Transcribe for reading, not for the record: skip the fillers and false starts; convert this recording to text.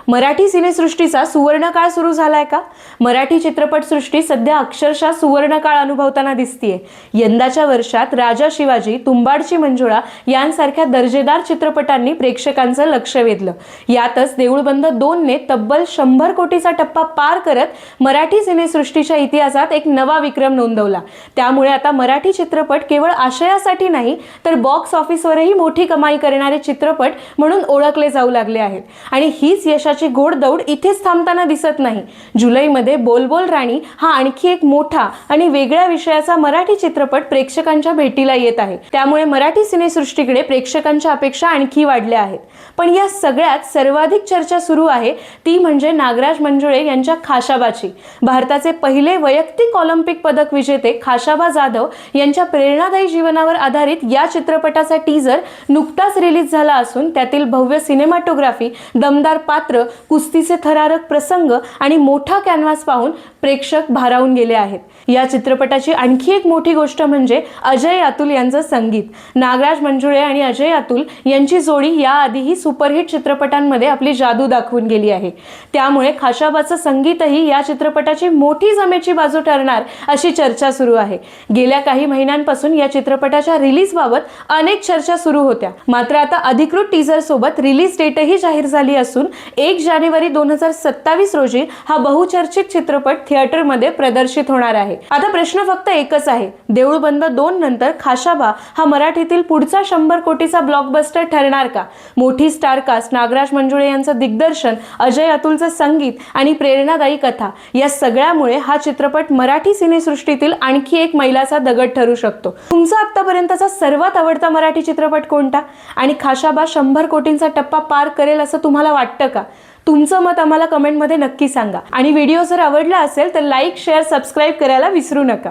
मराठी सिनेसृष्टीचा सुवर्णकाळ सुरू झालाय का? मराठी चित्रपटसृष्टी सध्या अक्षरशः सुवर्णकाळ अनुभवताना दिसतीये। यंदाच्या वर्षात राजा शिवाजी, तुंबाडची मंजुळा यांसारख्या दर्जेदार चित्रपटांनी प्रेक्षकांचं लक्ष वेधलं। यातच देऊळबंद 2 ने तब्बल 100 कोटीचा टप्पा पार करत मराठी सिनेसृष्टीच्या इतिहासात एक नवा विक्रम नोंदवला। त्यामुळे आता मराठी चित्रपट केवळ आशयासाठी नाही तर बॉक्स ऑफिसवरही मोठी कमाई करणारे चित्रपट म्हणून ओळखले जाऊ लागले आहेत। आणि हीच यशाची घोडदौड इथेच थांबताना दिसत नाही। जुलैमध्ये बोल बोल राणी हा आणखी एक मोठा आणि वेगळ्या विषयाचा मराठी चित्रपट प्रेक्षकांच्या भेटीला येत आहे। त्यामुळे मराठी सिनेसृष्टीकडे प्रेक्षकांच्या अपेक्षा आणखी वाढल्या आहेत। पण या सगळ्यात सर्वाधिक चर्चा सुरू आहे ती म्हणजे नागराज मंजुळे यांच्या खाशाबाची। भारताचे पहिले वैयक्तिक ऑलिम्पिक पदक विजेते खाशाबा जाधव यांच्या प्रेरणादायी जीवनावर आधारित या चित्रपटाचा टीजर नुकताच रिलीज झाला असून त्यातील भव्य सिनेमॅटोग्राफी, दमदार पात्र, कुस्तीचे थरारक प्रसंग आणि मोठा कॅनव्हास पाहून प्रेक्षक भारावून गेले आहेत। या चित्रपटाची आणखी एक मोठी गोष्ट म्हणजे अजय अतुल यांचं संगीत। नागराज मंजुळे आणि अजय अतुल यांची जोडी याआधीही सुपरहिट चित्रपटांमध्ये आपली जादू दाखवून गेली आहे। त्यामुळे खाशाबाचं संगीतही या चित्रपटाची मोठी जमेची बाजू ठरणार अशी चर्चा सुरू आहे। गेल्या काही महिन्यांपासून या चित्रपटाच्या रिलीज बाबत अनेक चर्चा सुरू होत्या। मात्र आता अधिकृत टीजर सोबत रिलीज डेटही जाहीर झाली असून 1 जानेवारी 2027 रोजी हा बहुचर्चित चित्रपट थिएटरमध्ये प्रदर्शित होणार आहे। आता प्रश्न फक्त एकच आहे, देऊळबंद 2 नंतर खाशाबा हा मराठीतील पुढचा 100 कोटीचा ब्लॉकबस्टर ठरणार का? मोठी स्टार कास्ट, नागराज मंजुळे यांचं दिग्दर्शन, अजय अतुलचं संगीत आणि प्रेरणादायी कथा या सगळ्यामुळे हा चित्रपट मराठी सिनेसृष्टीतील आणखी एक मैलाचा दगड ठरू शकतो। तुमचा आतापर्यंतचा सर्वात आवडता मराठी चित्रपट कोणता? आणि खाशाबा 100 कोटींचा टप्पा पार करेल असं तुम्हाला वाटतं का? तुमचं मत आम्हाला कमेंटमध्ये नक्की सांगा। आणि व्हिडिओ जर आवडला असेल तर लाईक, शेअर, सबस्क्राईब करायला विसरू नका।